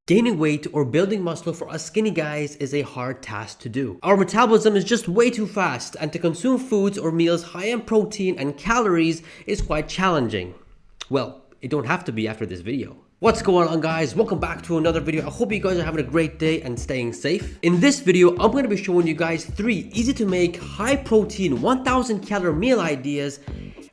Gaining weight or building muscle for us skinny guys is a hard task to do. Our metabolism is just way too fast, and to consume foods or meals high in protein and calories is quite challenging. Well, it don't have to be after this video. What's going on, guys? Welcome back to another video. I hope you guys are having a great day and staying safe. In this video, I'm going to be showing you guys 3 easy to make high protein 1000 calorie meal ideas.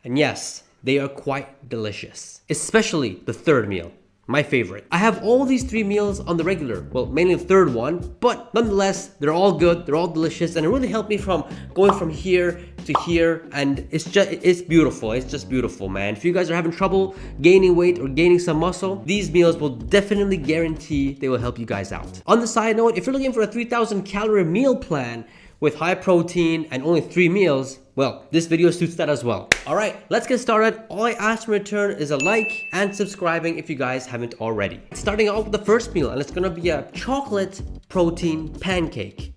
And yes, they are quite delicious, especially the third meal. My favorite. I have all these 3 meals on the regular, well, mainly the third one, but nonetheless, they're all good, they're all delicious, and it really helped me from going from here to here, and it's beautiful. It's just beautiful, man. If you guys are having trouble gaining weight or gaining some muscle, these meals will definitely guarantee they will help you guys out. On the side note, if you're looking for a 3000 calorie meal plan with high protein and only 3 meals, well, this video suits that as well. All right, let's get started. All I ask in return is a like and subscribing if you guys haven't already. Starting off with the first meal, and it's gonna be a chocolate protein pancake.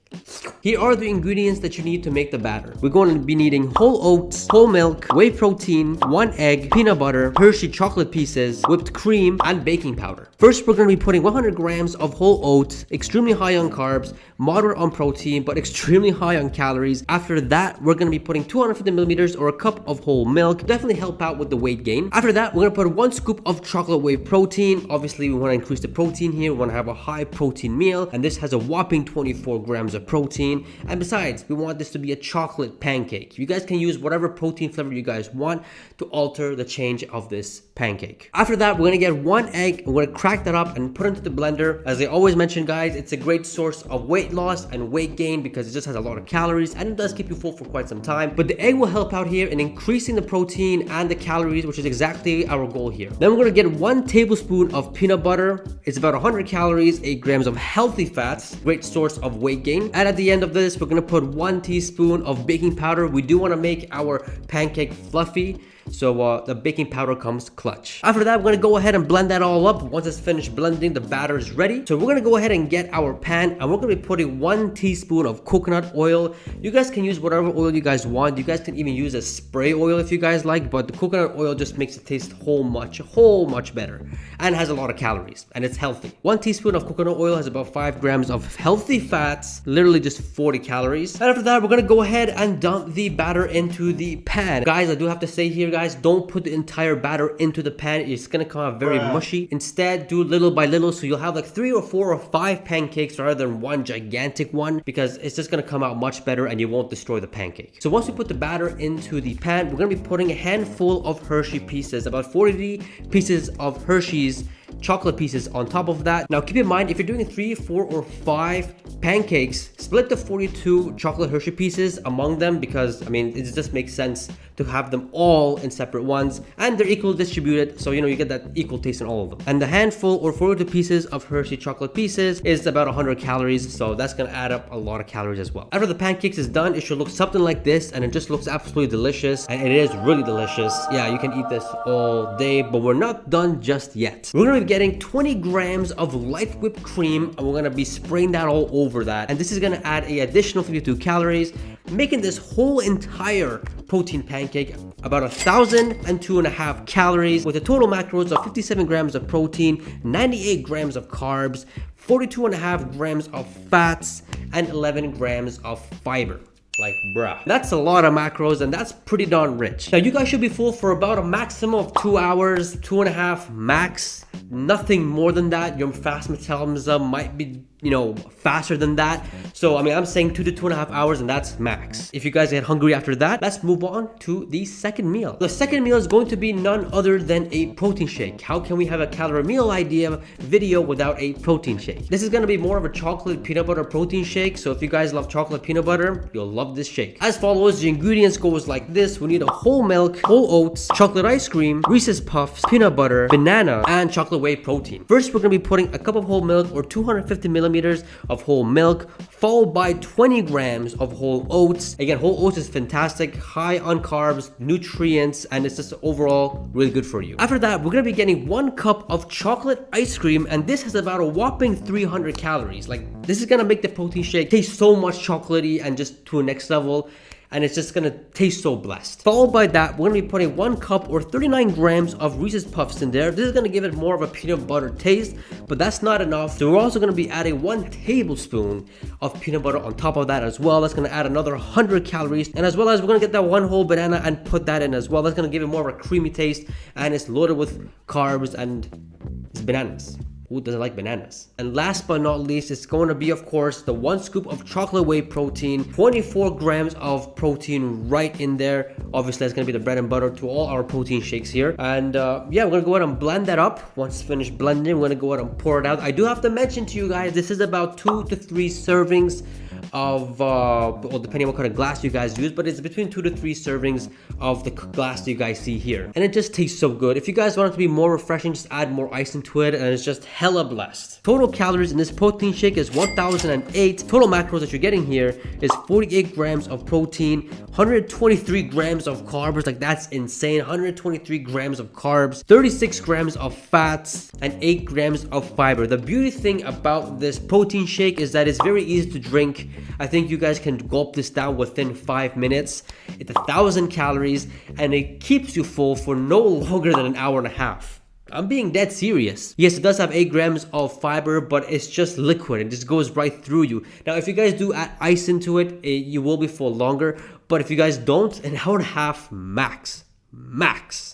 Here are the ingredients that you need to make the batter. We're going to be needing whole oats, whole milk, whey protein, 1 egg, peanut butter, Hershey chocolate pieces, whipped cream, and baking powder. First, we're going to be putting 100 grams of whole oats, extremely high on carbs, moderate on protein, but extremely high on calories. After that, we're going to be putting 250 milliliters or a cup of whole milk. Definitely help out with the weight gain. After that, we're going to put 1 scoop of chocolate whey protein. Obviously, we want to increase the protein here. We want to have a high protein meal, and this has a whopping 24 grams of protein. And besides, we want this to be a chocolate pancake. You guys can use whatever protein flavor you guys want to alter the change of this pancake. After that, we're gonna get 1 egg. We're gonna crack that up and put it into the blender. As I always mention, guys, it's a great source of weight loss and weight gain because it just has a lot of calories and it does keep you full for quite some time. But the egg will help out here in increasing the protein and the calories, which is exactly our goal here. Then we're gonna get 1 tablespoon of peanut butter. It's about 100 calories, 8 grams of healthy fats, great source of weight gain. And at the end of this, we're gonna put 1 teaspoon of baking powder. We do want to make our pancake fluffy, so the baking powder comes clutch. After that, we're gonna go ahead and blend that all up. Once it's finished blending, the batter is ready. So we're gonna go ahead and get our pan, and we're gonna be putting 1 teaspoon of coconut oil. You guys can use whatever oil you guys want. You guys can even use a spray oil if you guys like, but the coconut oil just makes it taste whole much better, and has a lot of calories, and it's healthy. 1 teaspoon of coconut oil has about 5 grams of healthy fats, literally just 40 calories. And after that, we're gonna go ahead and dump the batter into the pan. Guys, I do have to say here, guys, don't put the entire batter into the pan. It's gonna come out very mushy. Instead, do little by little, so you'll have like 3 or 4 or 5 pancakes rather than 1 gigantic one, because it's just gonna come out much better and you won't destroy the pancake. So once we put the batter into the pan, we're gonna be putting a handful of Hershey pieces, about 40 pieces of Hershey's chocolate pieces on top of that. Now keep in mind, if you're doing 3, 4, or 5 pancakes, split the 42 chocolate Hershey pieces among them, because I mean, it just makes sense to have them all in separate ones, and they're equally distributed, so you know you get that equal taste in all of them. And the handful or 42 pieces of Hershey chocolate pieces is about 100 calories, so that's gonna add up a lot of calories as well. After the pancakes is done, it should look something like this, and it just looks absolutely delicious, and it is really delicious. Yeah, you can eat this all day, but we're not done just yet. We're gonna be getting 20 grams of light whipped cream, and we're gonna be spraying that all over that, and this is gonna add an additional 52 calories, making this whole entire protein pancake about 1,002.5 calories, with a total macros of 57 grams of protein, 98 grams of carbs, 42.5 grams of fats, and 11 grams of fiber. Like, bruh, that's a lot of macros, and that's pretty darn rich. Now, you guys should be full for about a maximum of 2 hours, 2.5 max. Nothing more than that. Your fast metabolism might be, you know, faster than that. So, I mean, I'm saying 2 to 2.5 hours, and that's max. If you guys get hungry after that, let's move on to the second meal. The second meal is going to be none other than a protein shake. How can we have a calorie meal idea video without a protein shake? This is going to be more of a chocolate peanut butter protein shake. So if you guys love chocolate peanut butter, you'll love this shake. As follows, the ingredients goes like this. We need a whole milk, whole oats, chocolate ice cream, Reese's Puffs, peanut butter, banana, and chocolate whey protein. First, we're going to be putting a cup of whole milk or 250 milliliters of whole milk, followed by 20 grams of whole oats. Again, whole oats is fantastic, high on carbs, nutrients, and it's just overall really good for you. After that, we're going to be getting 1 cup of chocolate ice cream, and this has about a whopping 300 calories. Like, this is going to make the protein shake taste so much chocolatey and just to a next level. and it's just gonna taste so blessed. Followed by that, we're gonna be putting 1 cup or 39 grams of Reese's Puffs in there. This is gonna give it more of a peanut butter taste, but that's not enough. So we're also gonna be adding 1 tablespoon of peanut butter on top of that as well. That's gonna add another 100 calories, and as well as we're gonna get that 1 whole banana and put that in as well. That's gonna give it more of a creamy taste, and it's loaded with carbs and it's bananas. Who doesn't like bananas? And last but not least, it's going to be, of course, the 1 scoop of chocolate whey protein, 24 grams of protein right in there. Obviously, that's going to be the bread and butter to all our protein shakes here. And yeah, we're going to go ahead and blend that up. Once finished blending, we're going to go ahead and pour it out. I do have to mention to you guys, this is about 2 to 3 servings of well, depending on what kind of glass you guys use, but it's between 2 to 3 servings of the glass you guys see here, and it just tastes so good. If you guys want it to be more refreshing, just add more ice into it, and it's just hella blessed. Total calories in this protein shake is 1008. Total macros that you're getting here is 48 grams of protein, 123 grams of carbs. Like, that's insane. 123 grams of carbs, 36 grams of fats, and 8 grams of fiber. The beauty thing about this protein shake is that it's very easy to drink. I think you guys can gulp this down within 5 minutes. It's 1,000 calories, and it keeps you full for no longer than an hour and a half. I'm being dead serious. Yes, it does have 8 grams of fiber, but it's just liquid. It just goes right through you. Now, if you guys do add ice into it, you will be full longer. But if you guys don't, an hour and a half max.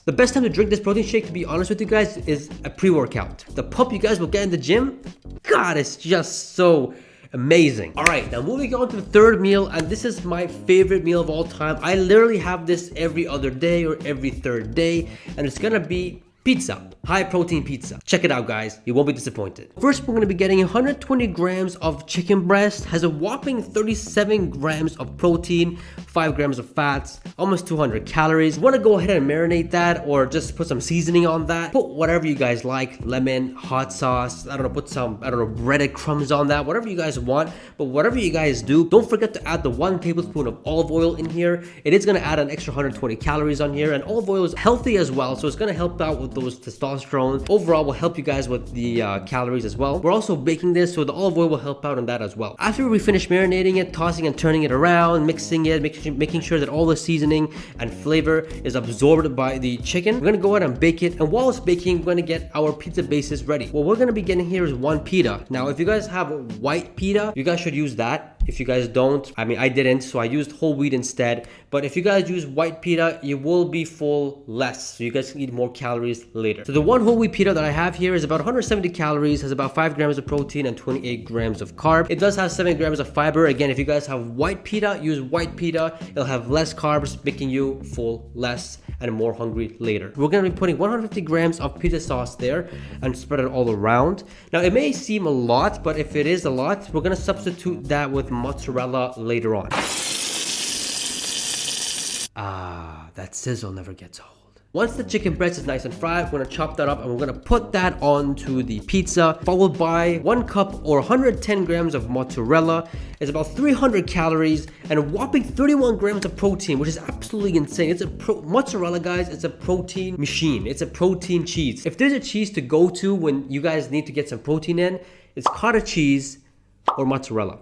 The best time to drink this protein shake, to be honest with you guys, is a pre-workout. The pump you guys will get in the gym, God, it's just so amazing. All right, now moving on to the third meal, and this is my favorite meal of all time. I literally have this every other day or every third day, and it's gonna be pizza. High protein pizza. Check it out, guys. You won't be disappointed. First, we're going to be getting 120 grams of chicken breast. Has a whopping 37 grams of protein, 5 grams of fats, almost 200 calories. You want to go ahead and marinate that, or just put some seasoning on that. Put whatever you guys like. Lemon, hot sauce, I don't know, put some, breaded crumbs on that. Whatever you guys want. But whatever you guys do, don't forget to add the 1 tablespoon of olive oil in here. It is going to add an extra 120 calories on here. And olive oil is healthy as well, so it's going to help out with those testosterone. Overall, will help you guys with the calories as well. We're also baking this, so the olive oil will help out on that as well. After we finish marinating it, tossing and turning it around, mixing it, making sure that all the seasoning and flavor is absorbed by the chicken, we're gonna go ahead and bake it. And while it's baking, we're gonna get our pizza bases ready. What we're gonna be getting here is 1 pita. Now, if you guys have white pita, you guys should use that. If you guys don't, I mean, I didn't, so I used whole wheat instead. But if you guys use white pita, you will be full less, so you guys can eat more calories later. So the 1 whole wheat pita that I have here is about 170 calories, has about 5 grams of protein and 28 grams of carb. It does have 7 grams of fiber. Again, if you guys have white pita, use white pita. It'll have less carbs, making you full less and more hungry later. We're gonna be putting 150 grams of pizza sauce there and spread it all around. Now, it may seem a lot, but if it is a lot, we're gonna substitute that with mozzarella later on. Ah, that sizzle never gets old. Once the chicken breast is nice and fried, we're gonna chop that up and we're gonna put that onto the pizza, followed by 1 cup or 110 grams of mozzarella. It's about 300 calories and a whopping 31 grams of protein, which is absolutely insane. It's mozzarella, guys, it's a protein machine. It's a protein cheese. If there's a cheese to go to when you guys need to get some protein in, it's cottage cheese or mozzarella.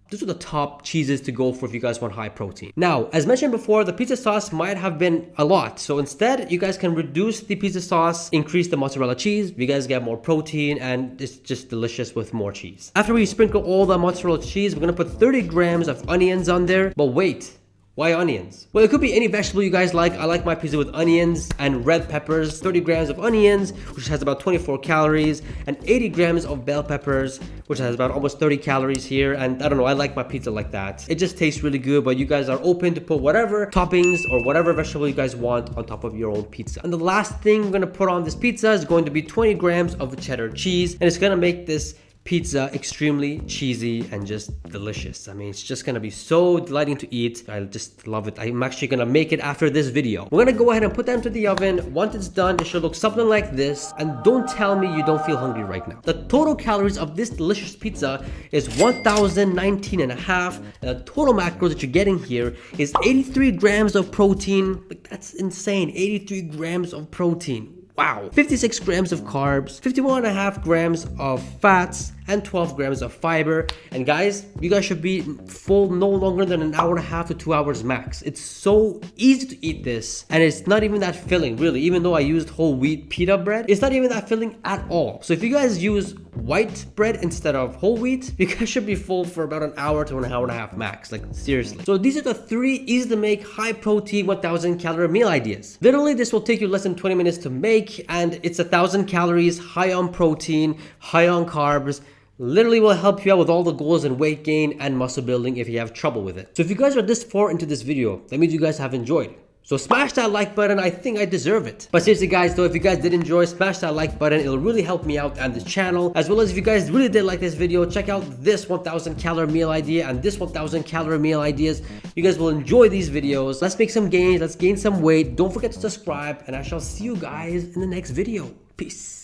Those are the top cheeses to go for if you guys want high protein. Now, as mentioned before, the pizza sauce might have been a lot. So instead, you guys can reduce the pizza sauce, increase the mozzarella cheese. You guys get more protein, and it's just delicious with more cheese. After we sprinkle all the mozzarella cheese, we're gonna put 30 grams of onions on there. But wait, why onions? Well, it could be any vegetable you guys like. I like my pizza with onions and red peppers. 30 grams of onions, which has about 24 calories, and 80 grams of bell peppers, which has about almost 30 calories here. And I don't know, I like my pizza like that. It just tastes really good, but you guys are open to put whatever toppings or whatever vegetable you guys want on top of your own pizza. And the last thing we're gonna put on this pizza is going to be 20 grams of cheddar cheese, and it's gonna make this pizza extremely cheesy and just delicious. I mean, it's just gonna be so delighting to eat. I just love it. I'm actually gonna make it after this video. We're gonna go ahead and put that into the oven. Once it's done, it should look something like this. And don't tell me you don't feel hungry right now. The total calories of this delicious pizza is 1,019 and a half. And the total macros that you're getting here is 83 grams of protein. Like, that's insane. 83 grams of protein. Wow. 56 grams of carbs, 51.5 grams of fats, and 12 grams of fiber. And guys, you guys should be full no longer than an hour and a half to 2 hours max. It's so easy to eat this, and it's not even that filling, really. Even though I used whole wheat pita bread, it's not even that filling at all. So if you guys use white bread instead of whole wheat, you guys should be full for about an hour to an hour and a half max, like seriously. So these are the 3 easy to make, high protein, 1000 calorie meal ideas. Literally, this will take you less than 20 minutes to make, and it's 1000 calories, high on protein, high on carbs. Literally will help you out with all the goals in weight gain and muscle building if you have trouble with it. So if you guys are this far into this video, that means you guys have enjoyed. So smash that like button. I think I deserve it. But seriously guys, though, if you guys did enjoy, smash that like button. It'll really help me out and this channel. As well as if you guys really did like this video, check out this 1000 calorie meal idea and this 1000 calorie meal ideas. You guys will enjoy these videos. Let's make some gains. Let's gain some weight. Don't forget to subscribe, and I shall see you guys in the next video. Peace.